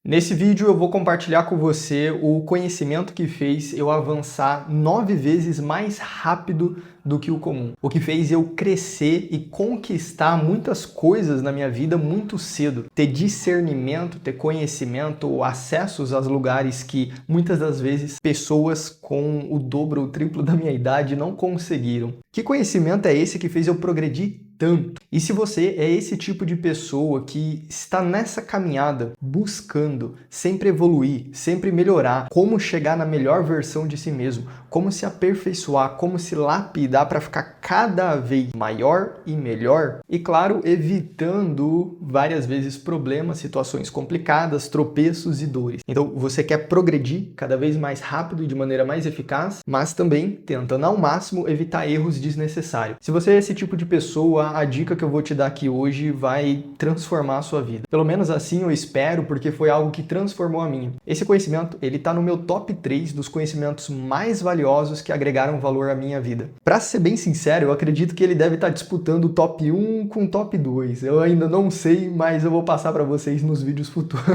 Nesse vídeo eu vou compartilhar com você o conhecimento que fez eu avançar 9 vezes mais rápido do que o comum. O que fez eu crescer e conquistar muitas coisas na minha vida muito cedo. Ter discernimento, ter conhecimento, acessos aos lugares que muitas das vezes pessoas com o dobro ou o triplo da minha idade não conseguiram. Que conhecimento é esse que fez eu progredir tanto? E se você é esse tipo de pessoa que está nessa caminhada, buscando sempre evoluir, sempre melhorar, como chegar na melhor versão de si mesmo, como se aperfeiçoar, como se lapidar para ficar cada vez maior e melhor, e claro, evitando várias vezes problemas, situações complicadas, tropeços e dores. Então você quer progredir cada vez mais rápido e de maneira mais eficaz, mas também tentando ao máximo evitar erros desnecessários. Se você é esse tipo de pessoa, a dica que eu vou te dar aqui hoje vai transformar a sua vida. Pelo menos assim eu espero, porque foi algo que transformou a minha. Esse conhecimento, ele tá no meu top 3 dos conhecimentos mais valiosos que agregaram valor à minha vida. Para ser bem sincero, eu acredito que ele deve estar disputando o top 1 com o top 2. Eu ainda não sei, mas eu vou passar para vocês nos vídeos futuros.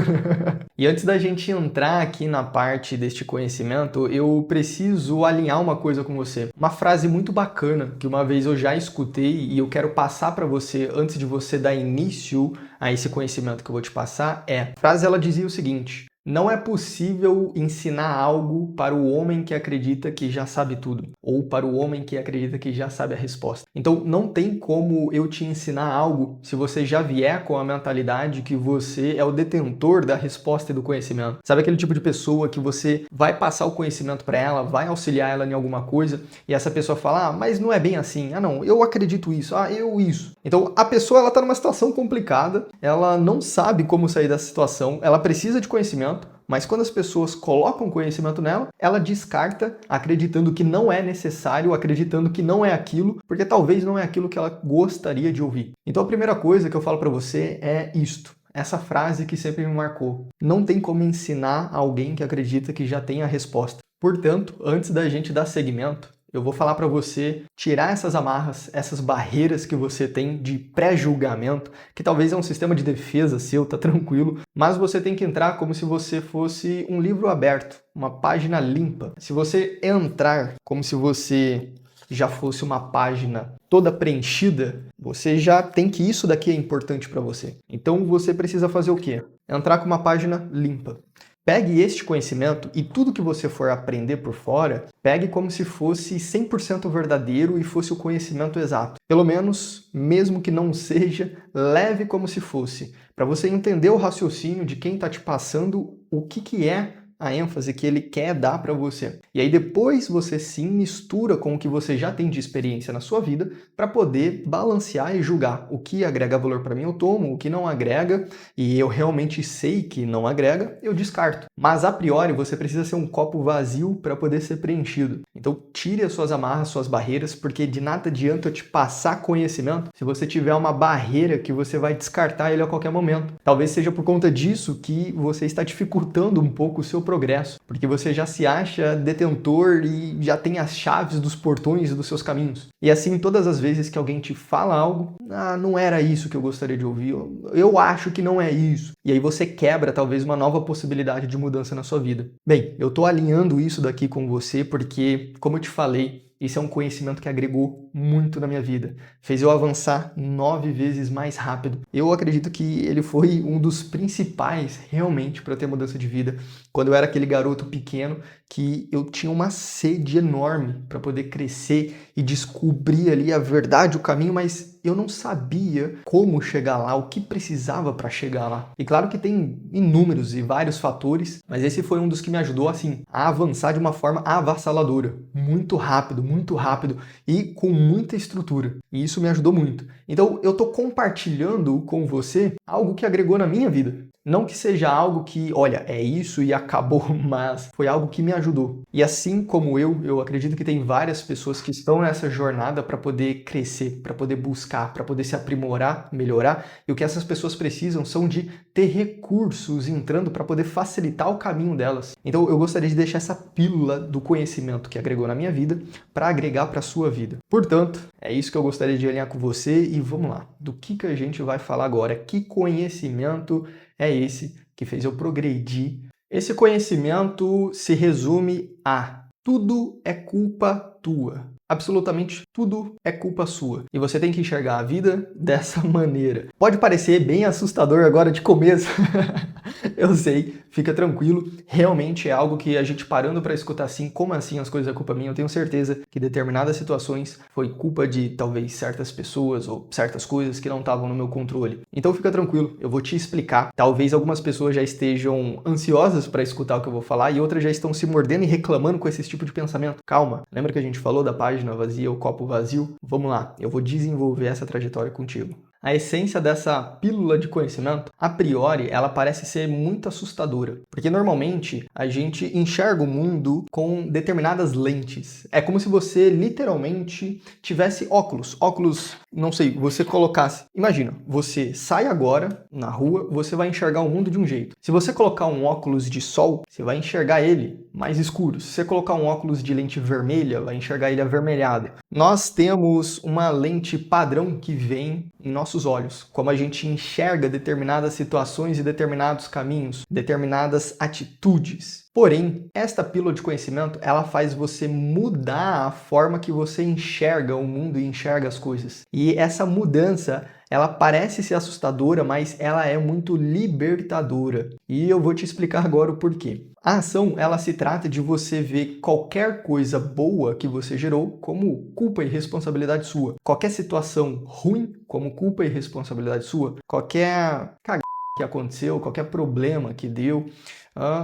E antes da gente entrar aqui na parte deste conhecimento, eu preciso alinhar uma coisa com você. Uma frase muito bacana que uma vez eu já escutei e eu quero passar para você antes de você dar início a esse conhecimento que eu vou te passar é... A frase ela dizia o seguinte: não é possível ensinar algo para o homem que acredita que já sabe tudo, ou para o homem que acredita que já sabe a resposta. Então não tem como eu te ensinar algo se você já vier com a mentalidade que você é o detentor da resposta e do conhecimento. Sabe aquele tipo de pessoa que você vai passar o conhecimento para ela, vai auxiliar ela em alguma coisa, e essa pessoa fala, mas não é bem assim, não, eu acredito isso, eu isso. Então a pessoa ela está numa situação complicada, ela não sabe como sair dessa situação, ela precisa de conhecimento, mas quando as pessoas colocam conhecimento nela, ela descarta, acreditando que não é necessário, acreditando que não é aquilo, porque talvez não é aquilo que ela gostaria de ouvir. Então a primeira coisa que eu falo para você é isto. Essa frase que sempre me marcou. Não tem como ensinar alguém que acredita que já tem a resposta. Portanto, antes da gente dar seguimento, eu vou falar para você tirar essas amarras, essas barreiras que você tem de pré-julgamento, que talvez é um sistema de defesa seu, tá tranquilo, mas você tem que entrar como se você fosse um livro aberto, uma página limpa. Se você entrar como se você já fosse uma página toda preenchida, você já tem que isso daqui é importante para você. Então você precisa fazer o quê? Entrar com uma página limpa. Pegue este conhecimento e tudo que você for aprender por fora, pegue como se fosse 100% verdadeiro e fosse o conhecimento exato. Pelo menos, mesmo que não seja, leve como se fosse, para você entender o raciocínio de quem está te passando o que é a ênfase que ele quer dar para você. E aí depois você sim mistura com o que você já tem de experiência na sua vida para poder balancear e julgar o que agrega valor para mim eu tomo, o que não agrega e eu realmente sei que não agrega, eu descarto. Mas a priori você precisa ser um copo vazio para poder ser preenchido. Então tire as suas amarras, suas barreiras, porque de nada adianta eu te passar conhecimento se você tiver uma barreira que você vai descartar ele a qualquer momento. Talvez seja por conta disso que você está dificultando um pouco o seu progresso, porque você já se acha detentor e já tem as chaves dos portões dos seus caminhos. E assim, todas as vezes que alguém te fala algo, não era isso que eu gostaria de ouvir, eu acho que não é isso. E aí você quebra talvez uma nova possibilidade de mudança na sua vida. Bem, eu tô alinhando isso daqui com você porque, como eu te falei, isso é um conhecimento que agregou muito na minha vida. Fez eu avançar 9 vezes mais rápido. Eu acredito que ele foi um dos principais, realmente, para ter mudança de vida. Quando eu era aquele garoto pequeno, que eu tinha uma sede enorme para poder crescer e descobrir ali a verdade, o caminho, mas eu não sabia como chegar lá, o que precisava para chegar lá. E claro que tem inúmeros e vários fatores, mas esse foi um dos que me ajudou, assim, a avançar de uma forma avassaladora. Muito rápido e com muita estrutura. E isso me ajudou muito. Então eu tô compartilhando com você algo que agregou na minha vida. Não que seja algo que, olha, é isso e acabou, mas foi algo que me ajudou. E assim como eu acredito que tem várias pessoas que estão nessa jornada para poder crescer, para poder buscar, para poder se aprimorar, melhorar. E o que essas pessoas precisam são de ter recursos entrando para poder facilitar o caminho delas. Então eu gostaria de deixar essa pílula do conhecimento que agregou na minha vida para agregar para a sua vida. Portanto, é isso que eu gostaria de alinhar com você e vamos lá. Do que a gente vai falar agora? Que conhecimento é esse que fez eu progredir. Esse conhecimento se resume a: tudo é culpa tua. Absolutamente tudo é culpa sua. E você tem que enxergar a vida dessa maneira. Pode parecer bem assustador agora de começo. Eu sei, fica tranquilo. Realmente é algo que a gente parando para escutar assim, como assim as coisas é culpa minha, eu tenho certeza que determinadas situações foi culpa de talvez certas pessoas ou certas coisas que não estavam no meu controle. Então fica tranquilo, eu vou te explicar. Talvez algumas pessoas já estejam ansiosas para escutar o que eu vou falar e outras já estão se mordendo e reclamando com esse tipo de pensamento. Calma, lembra que a gente falou da página vazia, o copo vazio? Vamos lá, eu vou desenvolver essa trajetória contigo. A essência dessa pílula de conhecimento, a priori, ela parece ser muito assustadora, porque normalmente a gente enxerga o mundo com determinadas lentes. É como se você literalmente tivesse óculos, não sei, você colocasse. Imagina, você sai agora na rua, você vai enxergar o mundo de um jeito. Se você colocar um óculos de sol, você vai enxergar ele mais escuro. Se você colocar um óculos de lente vermelha, vai enxergar ele avermelhado. Nós temos uma lente padrão que vem em nossos olhos, como a gente enxerga determinadas situações e determinados caminhos, determinadas atitudes. Porém, esta pílula de conhecimento, ela faz você mudar a forma que você enxerga o mundo e enxerga as coisas. E essa mudança, ela parece ser assustadora, mas ela é muito libertadora. E eu vou te explicar agora o porquê. A ação, ela se trata de você ver qualquer coisa boa que você gerou como culpa e responsabilidade sua. Qualquer situação ruim como culpa e responsabilidade sua. Qualquer cagada que aconteceu, qualquer problema que deu,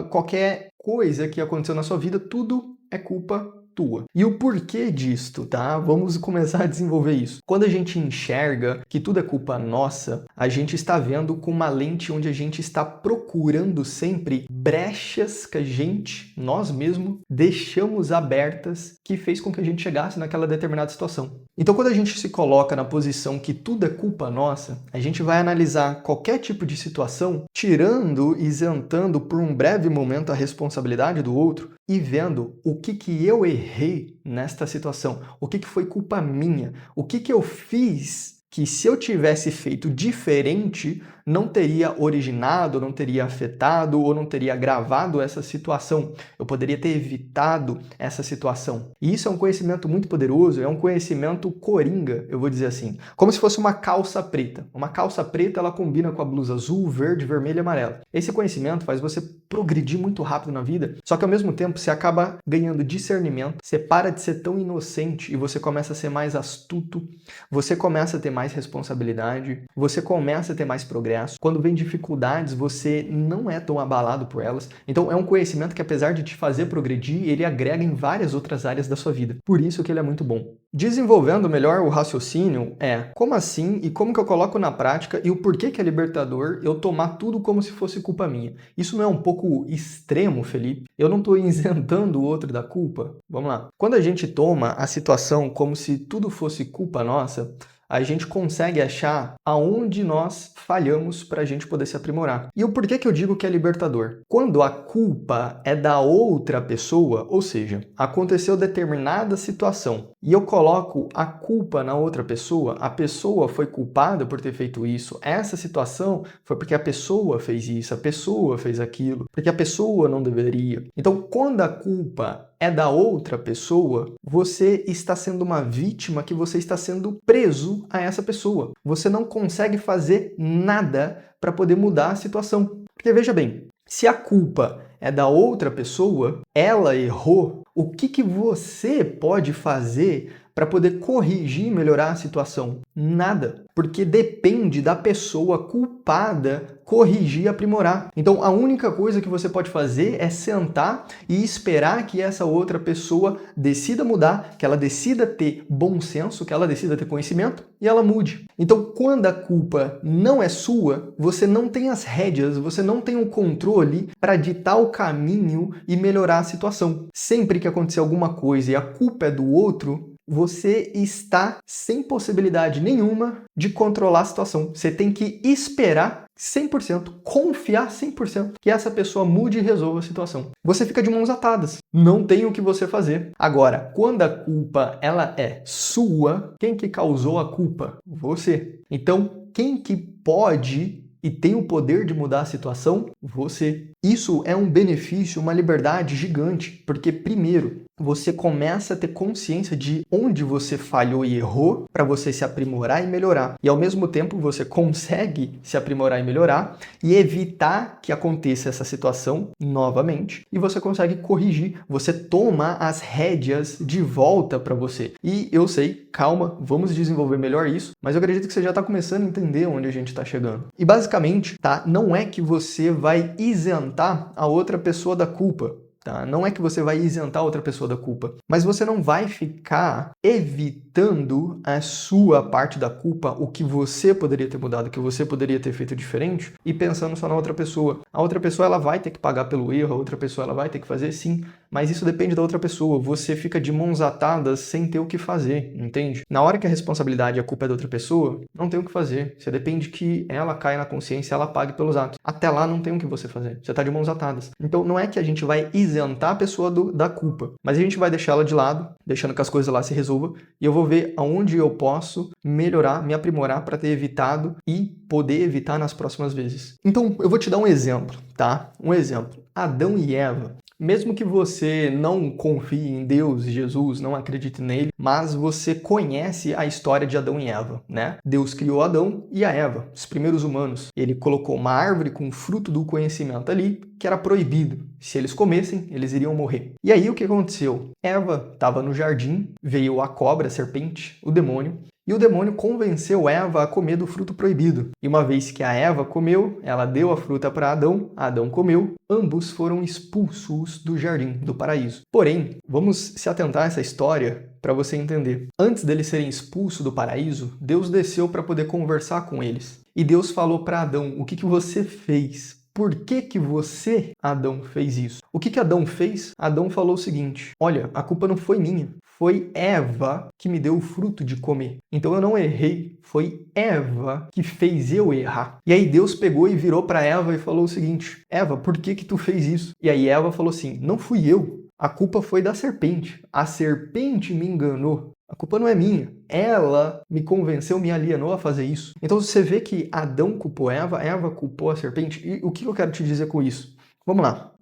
qualquer coisa que aconteceu na sua vida, tudo é culpa tua. E o porquê disto, tá? Vamos começar a desenvolver isso. Quando a gente enxerga que tudo é culpa nossa, a gente está vendo com uma lente onde a gente está procurando sempre brechas que a gente, nós mesmos, deixamos abertas que fez com que a gente chegasse naquela determinada situação. Então, quando a gente se coloca na posição que tudo é culpa nossa, a gente vai analisar qualquer tipo de situação, tirando, isentando por um breve momento a responsabilidade do outro e vendo o que eu errei nesta situação, o que foi culpa minha, o que eu fiz que se eu tivesse feito diferente, não teria originado, não teria afetado ou não teria agravado essa situação. Eu poderia ter evitado essa situação. E isso é um conhecimento muito poderoso, é um conhecimento coringa, eu vou dizer assim. Como se fosse uma calça preta. Uma calça preta, ela combina com a blusa azul, verde, vermelho e amarelo. Esse conhecimento faz você progredir muito rápido na vida, só que ao mesmo tempo você acaba ganhando discernimento, você para de ser tão inocente e você começa a ser mais astuto, você começa a ter mais responsabilidade, você começa a ter mais progresso. Quando vem dificuldades, você não é tão abalado por elas. Então é um conhecimento que, apesar de te fazer progredir, ele agrega em várias outras áreas da sua vida. Por isso que ele é muito bom. Desenvolvendo melhor o raciocínio como assim e como que eu coloco na prática e o porquê que é libertador eu tomar tudo como se fosse culpa minha. Isso não é um pouco extremo, Felipe? Eu não estou isentando o outro da culpa? Vamos lá. Quando a gente toma a situação como se tudo fosse culpa nossa, a gente consegue achar aonde nós falhamos para a gente poder se aprimorar. E o porquê que eu digo que é libertador? Quando a culpa é da outra pessoa, ou seja, aconteceu determinada situação e eu coloco a culpa na outra pessoa, a pessoa foi culpada por ter feito isso, essa situação foi porque a pessoa fez isso, a pessoa fez aquilo, porque a pessoa não deveria. Então, quando a culpa é da outra pessoa, você está sendo uma vítima que você está sendo preso a essa pessoa. Você não consegue fazer nada para poder mudar a situação. Porque veja bem, se a culpa é da outra pessoa, ela errou, o que você pode fazer para poder corrigir e melhorar a situação? Nada, porque depende da pessoa culpada corrigir e aprimorar. Então, a única coisa que você pode fazer é sentar e esperar que essa outra pessoa decida mudar, que ela decida ter bom senso, que ela decida ter conhecimento e ela mude. Então, quando a culpa não é sua, você não tem as rédeas, você não tem o controle para ditar o caminho e melhorar a situação. Sempre que acontecer alguma coisa e a culpa é do outro, você está sem possibilidade nenhuma de controlar a situação. Você tem que esperar 100%, confiar 100% que essa pessoa mude e resolva a situação. Você fica de mãos atadas, não tem o que você fazer. Agora, quando a culpa ela é sua, quem que causou a culpa? Você. Então, quem que pode e tem o poder de mudar a situação? Você. Isso é um benefício, uma liberdade gigante, porque primeiro, você começa a ter consciência de onde você falhou e errou para você se aprimorar e melhorar. E ao mesmo tempo você consegue se aprimorar e melhorar e evitar que aconteça essa situação novamente e você consegue corrigir. Você toma as rédeas de volta para você. E eu sei, calma, vamos desenvolver melhor isso, mas eu acredito que você já está começando a entender onde a gente está chegando. E basicamente, tá? Não é que você vai isentar a outra pessoa da culpa. Tá? Não é que você vai isentar outra pessoa da culpa, mas você não vai ficar evitando a sua parte da culpa, o que você poderia ter mudado, o que você poderia ter feito diferente e pensando só na outra pessoa. A outra pessoa ela vai ter que pagar pelo erro, a outra pessoa ela vai ter que fazer sim, mas isso depende da outra pessoa. Você fica de mãos atadas sem ter o que fazer, entende? Na hora que a responsabilidade e a culpa é da outra pessoa, não tem o que fazer. Você depende que ela caia na consciência, ela pague pelos atos. Até lá não tem o que você fazer. Você está de mãos atadas. Então não é que a gente vai isentar a pessoa da culpa, mas a gente vai deixar ela de lado, deixando que as coisas lá se resolvam, e eu vou ver aonde eu posso melhorar, me aprimorar para ter evitado e poder evitar nas próximas vezes. Então, eu vou te dar um exemplo, tá? Um exemplo. Adão e Eva. Mesmo que você não confie em Deus e Jesus, não acredite nele, mas você conhece a história de Adão e Eva, né? Deus criou Adão e a Eva, os primeiros humanos. Ele colocou uma árvore com o fruto do conhecimento ali, que era proibido. Se eles comessem, eles iriam morrer. E aí o que aconteceu? Eva estava no jardim, veio a cobra, a serpente, o demônio, e o demônio convenceu Eva a comer do fruto proibido. E uma vez que a Eva comeu, ela deu a fruta para Adão, Adão comeu, ambos foram expulsos do jardim, do paraíso. Porém, vamos se atentar a essa história para você entender. Antes deles serem expulsos do paraíso, Deus desceu para poder conversar com eles. E Deus falou para Adão, o que você fez? Por que você, Adão, fez isso? O que Adão fez? Adão falou o seguinte, olha, a culpa não foi minha. Foi Eva que me deu o fruto de comer. Então eu não errei, foi Eva que fez eu errar. E aí Deus pegou e virou para Eva e falou o seguinte, Eva, por que tu fez isso? E aí Eva falou assim, não fui eu, a culpa foi da serpente. A serpente me enganou. A culpa não é minha. Ela me convenceu, me alienou a fazer isso. Então você vê que Adão culpou Eva, Eva culpou a serpente. E o que eu quero te dizer com isso? Vamos lá.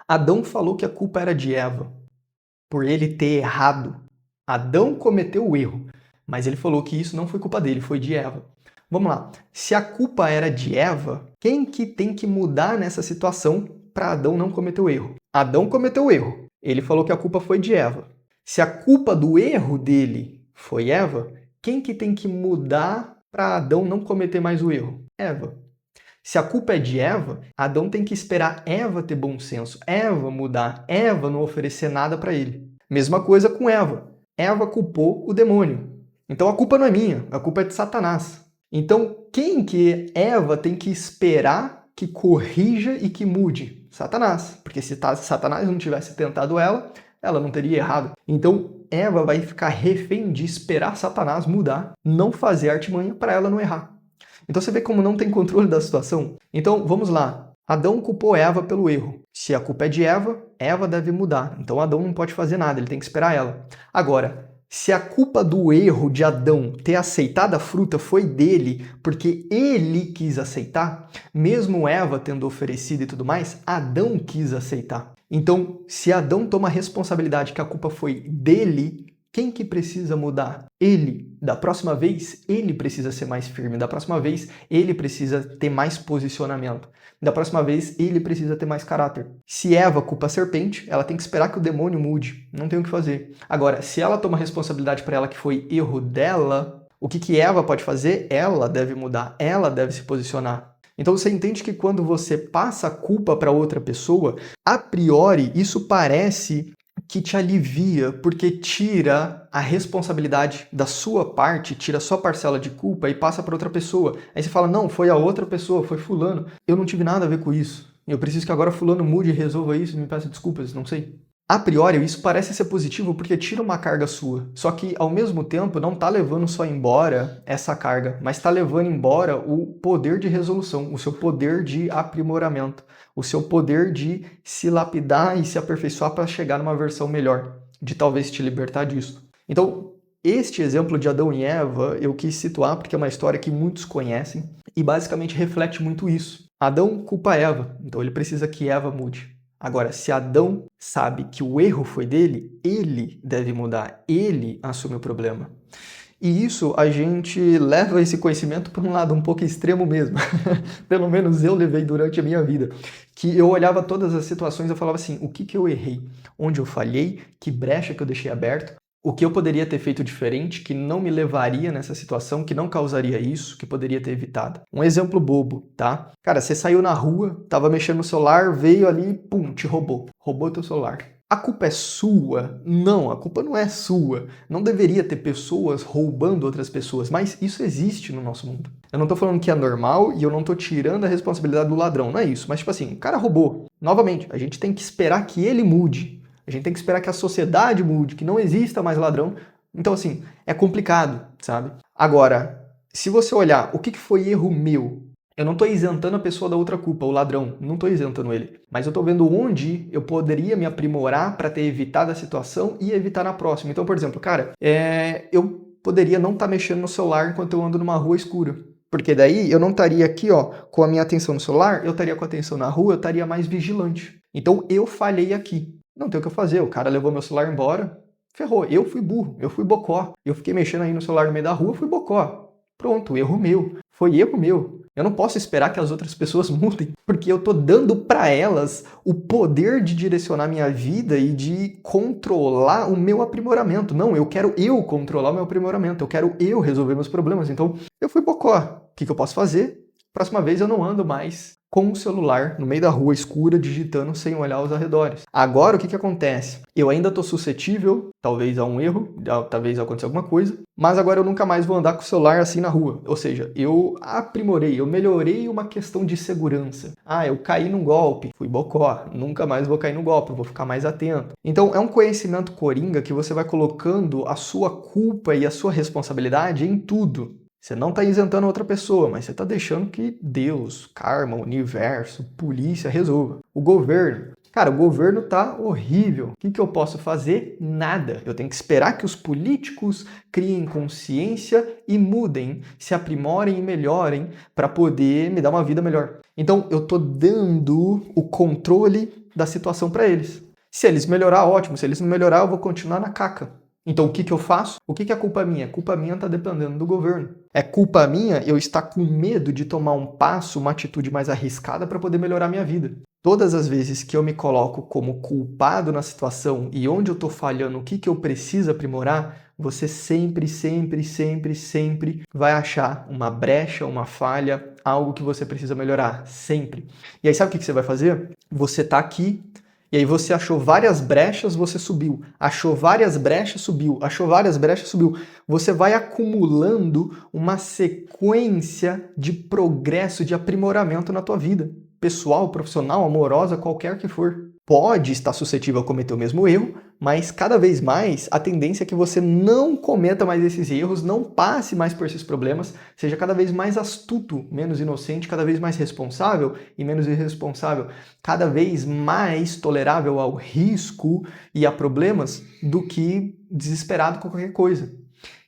Adão falou que a culpa era de Eva, por ele ter errado. Adão cometeu o erro, mas ele falou que isso não foi culpa dele, foi de Eva. Vamos lá. Se a culpa era de Eva, quem que tem que mudar nessa situação para Adão não cometer o erro? Adão cometeu o erro. Ele falou que a culpa foi de Eva. Se a culpa do erro dele foi Eva, quem que tem que mudar para Adão não cometer mais o erro? Eva. Se a culpa é de Eva, Adão tem que esperar Eva ter bom senso, Eva mudar, Eva não oferecer nada para ele. Mesma coisa com Eva. Eva culpou o demônio. Então a culpa não é minha, a culpa é de Satanás. Então quem que Eva tem que esperar que corrija e que mude? Satanás. Porque se Satanás não tivesse tentado ela não teria errado. Então Eva vai ficar refém de esperar Satanás mudar, não fazer artimanha para ela não errar. Então você vê como não tem controle da situação? Então vamos lá. Adão culpou Eva pelo erro. Se a culpa é de Eva, Eva deve mudar. Então Adão não pode fazer nada, ele tem que esperar ela. Agora, se a culpa do erro de Adão ter aceitado a fruta foi dele, porque ele quis aceitar, mesmo Eva tendo oferecido e tudo mais, Adão quis aceitar. Então, se Adão toma a responsabilidade que a culpa foi dele, quem que precisa mudar? Ele. Da próxima vez, ele precisa ser mais firme. Da próxima vez, ele precisa ter mais posicionamento. Da próxima vez, ele precisa ter mais caráter. Se Eva culpa a serpente, ela tem que esperar que o demônio mude. Não tem o que fazer. Agora, se ela toma a responsabilidade para ela que foi erro dela, o que Eva pode fazer? Ela deve mudar. Ela deve se posicionar. Então você entende que quando você passa a culpa para outra pessoa, a priori, isso parece que te alivia, porque tira a responsabilidade da sua parte, tira a sua parcela de culpa e passa para outra pessoa. Aí você fala, não, foi a outra pessoa, foi fulano. Eu não tive nada a ver com isso. Eu preciso que agora fulano mude e resolva isso, me peça desculpas, não sei. A priori, isso parece ser positivo porque tira uma carga sua. Só que, ao mesmo tempo, não está levando só embora essa carga, mas está levando embora o poder de resolução, o seu poder de aprimoramento, o seu poder de se lapidar e se aperfeiçoar para chegar numa versão melhor, de talvez te libertar disso. Então, Este exemplo de Adão e Eva eu quis situar porque é uma história que muitos conhecem e basicamente reflete muito isso. Adão culpa Eva, então ele precisa que Eva mude. Agora, se Adão sabe que o erro foi dele, ele deve mudar, ele assume o problema. E isso a gente leva esse conhecimento para um lado um pouco extremo mesmo. Pelo menos eu levei durante a minha vida. Que eu olhava todas as situações e eu falava assim, o que eu errei? Onde eu falhei? Que brecha que eu deixei aberto? O que eu poderia ter feito diferente que não me levaria nessa situação, que não causaria isso, que poderia ter evitado? Um exemplo bobo, tá? Cara, você saiu na rua, tava mexendo no celular, veio ali, pum, te roubou. Roubou teu celular. A culpa é sua? Não, a culpa não é sua. Não deveria ter pessoas roubando outras pessoas, mas isso existe no nosso mundo. Eu não tô falando que é normal e eu não tô tirando a responsabilidade do ladrão, não é isso. Mas tipo assim, o cara roubou. Novamente, a gente tem que esperar que ele mude. A gente tem que esperar que a sociedade mude, que não exista mais ladrão. Então assim, é complicado, sabe? Agora, se você olhar o que foi erro meu, eu não estou isentando a pessoa da outra culpa, o ladrão, não estou isentando ele. Mas eu estou vendo onde eu poderia me aprimorar para ter evitado a situação e evitar na próxima. Então, por exemplo, cara, eu poderia não estar mexendo no celular enquanto eu ando numa rua escura. Porque daí eu não estaria aqui, ó, com a minha atenção no celular, eu estaria com a atenção na rua, eu estaria mais vigilante. Então eu falhei aqui. Não tem o que eu fazer, o cara levou meu celular embora, ferrou. Eu fui burro, eu fui bocó. Eu fiquei mexendo aí no celular no meio da rua, fui bocó. Pronto, erro meu. Foi erro meu. Eu não posso esperar que as outras pessoas mudem, porque eu tô dando para elas o poder de direcionar minha vida e de controlar o meu aprimoramento. Não, eu quero eu controlar o meu aprimoramento, eu quero eu resolver meus problemas. Então, eu fui bocó. O que eu posso fazer? Próxima vez eu não ando mais com o celular no meio da rua escura, digitando sem olhar os arredores. Agora, o que acontece? Eu ainda estou suscetível, talvez a um erro, talvez aconteça alguma coisa, mas agora eu nunca mais vou andar com o celular assim na rua. Ou seja, eu aprimorei, eu melhorei uma questão de segurança. Ah, eu caí num golpe, fui bocó, nunca mais vou cair no golpe, vou ficar mais atento. Então, é um conhecimento coringa que você vai colocando a sua culpa e a sua responsabilidade em tudo. Você não está isentando a outra pessoa, mas você está deixando que Deus, karma, universo, polícia resolva. O governo. Cara, o governo tá horrível. O que eu posso fazer? Nada. Eu tenho que esperar que os políticos criem consciência e mudem, se aprimorem e melhorem para poder me dar uma vida melhor. Então, eu tô dando o controle da situação para eles. Se eles melhorar, ótimo. Se eles não melhorar, eu vou continuar na caca. Então, o que eu faço? O que é culpa minha? Culpa minha está dependendo do governo. É culpa minha eu estar com medo de tomar um passo, uma atitude mais arriscada para poder melhorar minha vida. Todas as vezes que eu me coloco como culpado na situação e onde eu estou falhando, o que eu preciso aprimorar, você sempre, sempre, sempre, sempre vai achar uma brecha, uma falha, algo que você precisa melhorar. Sempre. E aí sabe o que você vai fazer? Você está aqui. E aí você achou várias brechas, você subiu. Achou várias brechas, subiu. Achou várias brechas, subiu. Você vai acumulando uma sequência de progresso, de aprimoramento na tua vida. Pessoal, profissional, amorosa, qualquer que for. Pode estar suscetível a cometer o mesmo erro, mas cada vez mais a tendência é que você não cometa mais esses erros, não passe mais por esses problemas, seja cada vez mais astuto, menos inocente, cada vez mais responsável e menos irresponsável, cada vez mais tolerável ao risco e a problemas do que desesperado com qualquer coisa.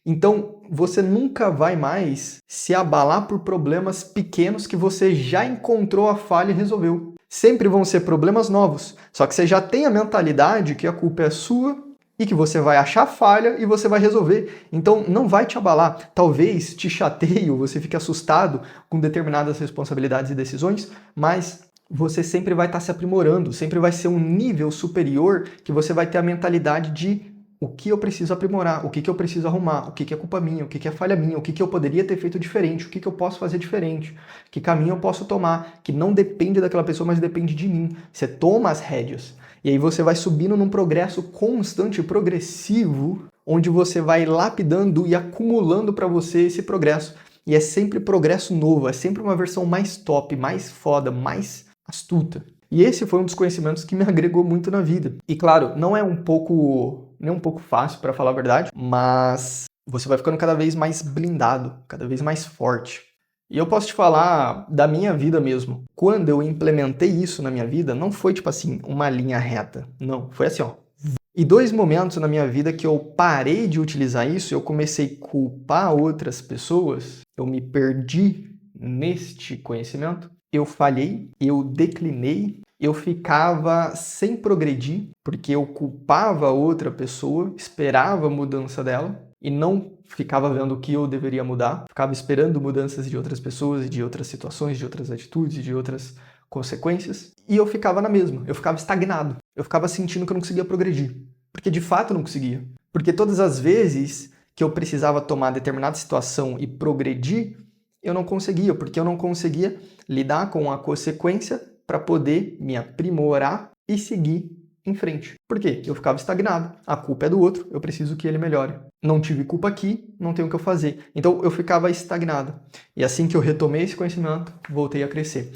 Então, você nunca vai mais se abalar por problemas pequenos que você já encontrou a falha e resolveu. Sempre vão ser problemas novos, só que você já tem a mentalidade que a culpa é sua e que você vai achar falha e você vai resolver. Então, não vai te abalar. Talvez te chateie ou você fique assustado com determinadas responsabilidades e decisões, mas você sempre vai estar se aprimorando, sempre vai ser um nível superior que você vai ter a mentalidade de o que eu preciso aprimorar, o que eu preciso arrumar, o que é culpa minha, o que é falha minha, o que eu poderia ter feito diferente, o que eu posso fazer diferente, que caminho eu posso tomar, que não depende daquela pessoa, mas depende de mim. Você toma as rédeas. E aí você vai subindo num progresso constante, progressivo, onde você vai lapidando e acumulando para você esse progresso. E é sempre progresso novo, é sempre uma versão mais top, mais foda, mais astuta. E esse foi um dos conhecimentos que me agregou muito na vida. E claro, não é nem um pouco fácil, para falar a verdade, mas você vai ficando cada vez mais blindado, cada vez mais forte. E eu posso te falar da minha vida mesmo. Quando eu implementei isso na minha vida, não foi tipo assim, uma linha reta. Não, foi assim, ó. E 2 momentos na minha vida que eu parei de utilizar isso, eu comecei a culpar outras pessoas, eu me perdi neste conhecimento, eu falhei, eu declinei, eu ficava sem progredir, porque eu culpava outra pessoa, esperava a mudança dela e não ficava vendo o que eu deveria mudar, ficava esperando mudanças de outras pessoas, de outras situações, de outras atitudes, de outras consequências, e eu ficava na mesma, eu ficava estagnado, eu ficava sentindo que eu não conseguia progredir, porque de fato eu não conseguia, porque todas as vezes que eu precisava tomar determinada situação e progredir, eu não conseguia, porque eu não conseguia lidar com a consequência para poder me aprimorar e seguir em frente. Por quê? Eu ficava estagnado. A culpa é do outro, eu preciso que ele melhore. Não tive culpa aqui, não tenho o que eu fazer. Então eu ficava estagnado. E assim que eu retomei esse conhecimento, voltei a crescer.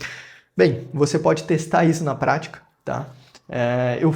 Bem, você pode testar isso na prática, tá? Eu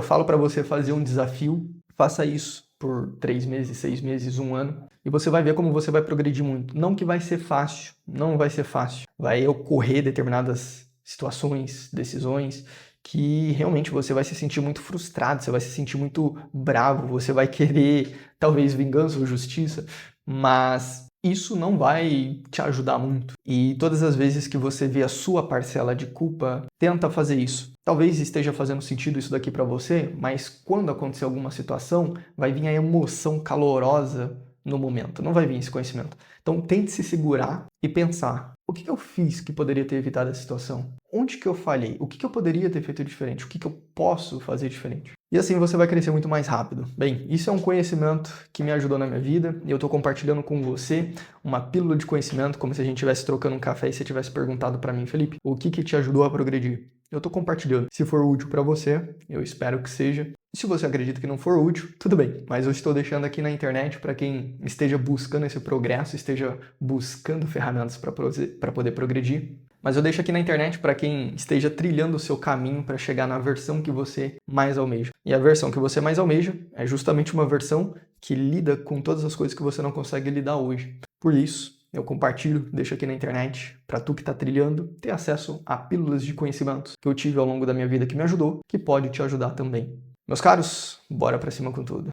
falo para você fazer um desafio, faça isso por 3 meses, 6 meses, 1 ano, e você vai ver como você vai progredir muito. Não que vai ser fácil, não vai ser fácil. Vai ocorrer determinadas situações, decisões, que realmente você vai se sentir muito frustrado, você vai se sentir muito bravo, você vai querer talvez vingança ou justiça, mas isso não vai te ajudar muito. E todas as vezes que você vê a sua parcela de culpa, tenta fazer isso. Talvez esteja fazendo sentido isso daqui para você, mas quando acontecer alguma situação, vai vir a emoção calorosa no momento, não vai vir esse conhecimento. Então tente se segurar e pensar, o que eu fiz que poderia ter evitado essa situação? Onde que eu falhei? O que eu poderia ter feito diferente? O que eu posso fazer diferente? E assim você vai crescer muito mais rápido. Bem, isso é um conhecimento que me ajudou na minha vida e eu estou compartilhando com você uma pílula de conhecimento, como se a gente estivesse trocando um café e você tivesse perguntado para mim, Felipe, o que te ajudou a progredir? Eu estou compartilhando. Se for útil para você, eu espero que seja. E se você acredita que não for útil, tudo bem. Mas eu estou deixando aqui na internet para quem esteja buscando esse progresso, esteja buscando ferramentas para poder progredir. Mas eu deixo aqui na internet para quem esteja trilhando o seu caminho para chegar na versão que você mais almeja. E a versão que você mais almeja é justamente uma versão que lida com todas as coisas que você não consegue lidar hoje. Por isso, eu compartilho, deixo aqui na internet para tu que está trilhando ter acesso a pílulas de conhecimentos que eu tive ao longo da minha vida que me ajudou, que pode te ajudar também. Meus caros, bora pra cima com tudo.